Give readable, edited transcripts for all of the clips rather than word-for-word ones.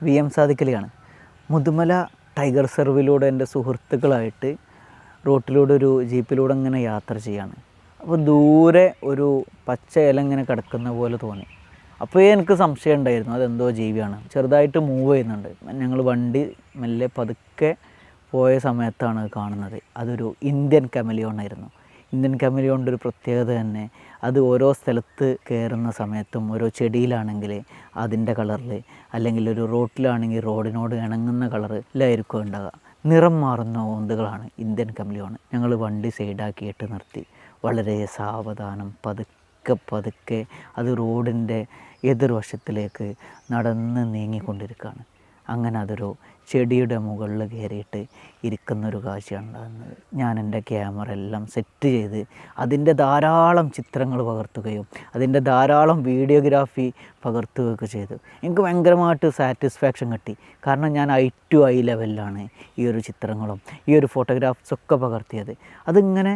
VM സാദിഖലിയാണ്. Mudumalai tiger റിസർവിലൂടെ എൻ്റെ സുഹൃത്തുക്കളായിട്ട് റോട്ടിലൂടെ ഒരു ജീപ്പിലൂടെ ഇങ്ങനെ യാത്ര ചെയ്യാണ്. അപ്പോൾ ദൂരെ ഒരു പച്ച ഇല ഇങ്ങനെ കിടക്കുന്ന പോലെ തോന്നി. അപ്പോൾ എനിക്ക് സംശയം ഉണ്ടായിരുന്നു അതെന്തോ ജീവിയാണ്. ചെറുതായിട്ട് മൂവ് ചെയ്യുന്നുണ്ട്. ഞങ്ങൾ വണ്ടി മെല്ലെ പതുക്കെ പോയ സമയത്താണ് കാണുന്നത്. അതൊരു ഇന്ത്യൻ കമലിയോൺ ആയിരുന്നു. ഇന്ത്യൻ കമലിയോണിൻ്റെ ഒരു പ്രത്യേകത തന്നെ അത് ഓരോ സ്ഥലത്ത് കയറുന്ന സമയത്തും ഓരോ ചെടിയിലാണെങ്കിൽ അതിൻ്റെ കളറിൽ, അല്ലെങ്കിൽ ഒരു റോട്ടിലാണെങ്കിൽ റോഡിനോട് ഇണങ്ങുന്ന കളറിലായിരിക്കും ഉണ്ടാകുക. നിറം മാറുന്ന ഓന്തുകളാണ് ഇന്ത്യൻ കമലിയോൺ. ഞങ്ങൾ വണ്ടി സൈഡാക്കിയിട്ട് നിർത്തി. വളരെ സാവധാനം പതുക്കെ അത് റോഡിൻ്റെ എതിർവശത്തിലേക്ക് നടന്ന് നീങ്ങിക്കൊണ്ടിരിക്കുകയാണ്. അങ്ങനെ അതൊരു ചെടിയുടെ മുകളിൽ കയറിയിട്ട് ഇരിക്കുന്നൊരു കാഴ്ചയാണ് ഉണ്ടാകുന്നത്. ഞാൻ എൻ്റെ ക്യാമറ എല്ലാം സെറ്റ് ചെയ്ത് അതിൻ്റെ ധാരാളം ചിത്രങ്ങൾ പകർത്തുകയും അതിൻ്റെ ധാരാളം വീഡിയോഗ്രാഫി പകർത്തുകയൊക്കെ ചെയ്തു. എനിക്ക് ഭയങ്കരമായിട്ട് സാറ്റിസ്ഫാക്ഷൻ കിട്ടി. കാരണം ഞാൻ ഐ ടു ഐ ലെവലിലാണ് ഈ ഒരു ചിത്രങ്ങളും ഈ ഒരു ഫോട്ടോഗ്രാഫ്സൊക്കെ പകർത്തിയത്. അതിങ്ങനെ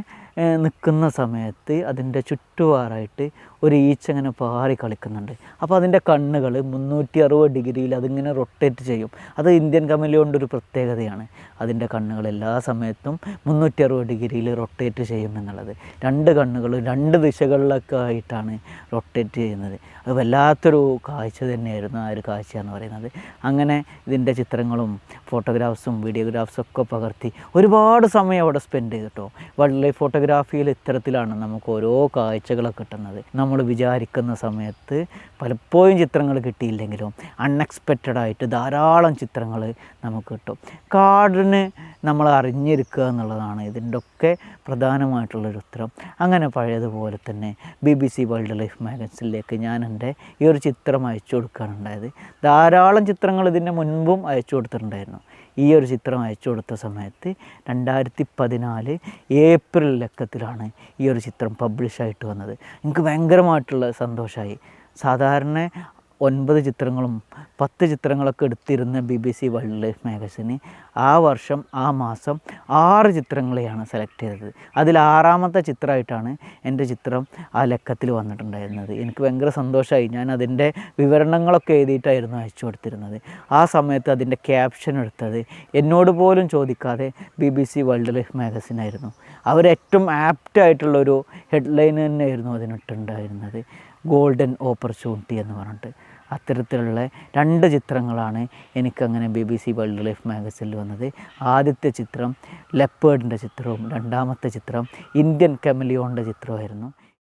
നിൽക്കുന്ന സമയത്ത് അതിൻ്റെ ചുറ്റുപാറായിട്ട് ഒരു ഈച്ച ഇങ്ങനെ പാറി കളിക്കുന്നുണ്ട്. അപ്പോൾ അതിൻ്റെ കണ്ണുകൾ 360 ഡിഗ്രിയിൽ അതിങ്ങനെ റൊട്ടേറ്റ് ചെയ്യും. അത് ഇന്ത്യൻ കമലിയോണിൻ്റെ ഒരു പ്രത്യേകതയാണ്. അതിൻ്റെ കണ്ണുകൾ എല്ലാ സമയത്തും 360 ഡിഗ്രിയിൽ റൊട്ടേറ്റ് ചെയ്യുമെന്നുള്ളത്. രണ്ട് കണ്ണുകളും രണ്ട് ദിശകളിലൊക്കെ ആയിട്ടാണ് റൊട്ടേറ്റ് ചെയ്യുന്നത്. അത് വല്ലാത്തൊരു കാഴ്ച തന്നെയായിരുന്നു ആ ഒരു കാഴ്ച എന്ന് പറയുന്നത്. അങ്ങനെ ഇതിൻ്റെ ചിത്രങ്ങളും ഫോട്ടോഗ്രാഫ്സും വീഡിയോഗ്രാഫ്സും ഒക്കെ പകർത്തി ഒരുപാട് സമയം അവിടെ സ്പെൻഡ് ചെയ്തിട്ടോ. വൈൽഡ് ലൈഫ് ഫോട്ടോഗ്രാഫിയിൽ ഇത്തരത്തിലാണ് നമുക്ക് ഓരോ കാഴ്ചകളൊക്കെ കിട്ടുന്നത്. നമ്മൾ വിചാരിക്കുന്ന സമയത്ത് പലപ്പോഴും ചിത്രങ്ങൾ കിട്ടിയില്ലെങ്കിലും അൺഎക്സ്പെക്റ്റഡായിട്ട് ധാരാളം ചിത്രങ്ങൾ നമുക്ക് കിട്ടും. കാടിന് നമ്മൾ അറിഞ്ഞിരിക്കുക എന്നുള്ളതാണ് ഇതിൻ്റെ ഒക്കെ പ്രധാനമായിട്ടുള്ളൊരു ഉത്തരം. അങ്ങനെ പഴയതുപോലെ തന്നെ BBC വൈൽഡ് ലൈഫ് മാഗസിനിലേക്ക് ഞാൻ എൻ്റെ ഈ ഒരു ചിത്രം അയച്ചു കൊടുക്കാനുണ്ടായത്. ധാരാളം ചിത്രങ്ങൾ ഇതിൻ്റെ മുൻപും അയച്ചു കൊടുത്തിട്ടുണ്ടായിരുന്നു. ഈ ഒരു ചിത്രം അയച്ചു കൊടുത്ത സമയത്ത് 2014 ഏപ്രിൽ ലക്കത്തിലാണ് ഈ ഒരു ചിത്രം പബ്ലിഷായിട്ട് വന്നത്. എനിക്ക് ഭയങ്കരമായിട്ടുള്ള സന്തോഷമായി. സാധാരണ 9 ചിത്രങ്ങളും 10 ചിത്രങ്ങളൊക്കെ എടുത്തിരുന്ന BBC വൈൽഡ് ലൈഫ് മാഗസിന് ആ വർഷം ആ മാസം 6 ചിത്രങ്ങളെയാണ് സെലക്ട് ചെയ്തത്. അതിൽ 6ാമത്തെ ചിത്രമായിട്ടാണ് എൻ്റെ ചിത്രം ആ ലക്കത്തിൽ വന്നിട്ടുണ്ടായിരുന്നത്. എനിക്ക് ഭയങ്കര സന്തോഷമായി. ഞാൻ അതിൻ്റെ വിവരണങ്ങളൊക്കെ എഴുതിയിട്ടായിരുന്നു അയച്ചു കൊടുത്തിരുന്നത്. ആ സമയത്ത് അതിൻ്റെ ക്യാപ്ഷൻ എടുത്തത് എന്നോട് പോലും ചോദിക്കാതെ BBC വൈൽഡ് ലൈഫ് മാഗസിനായിരുന്നു. അവരേറ്റവും ആപ്റ്റായിട്ടുള്ളൊരു ഹെഡ്ലൈൻ തന്നെയായിരുന്നു അതിനിട്ടുണ്ടായിരുന്നത്, ഗോൾഡൻ ഓപ്പർച്യൂണിറ്റി എന്ന് പറഞ്ഞിട്ട്. അത്തരത്തിലുള്ള 2 ചിത്രങ്ങളാണ് എനിക്കങ്ങനെ BBC വൈൽഡ് ലൈഫ് മാഗസിനിൽ വന്നത്. ആദ്യത്തെ ചിത്രം ലെപ്പേർഡിൻ്റെ ചിത്രവും 2ാമത്തെ ചിത്രം ഇന്ത്യൻ കമലിയോണിൻ്റെ ചിത്രമായിരുന്നു.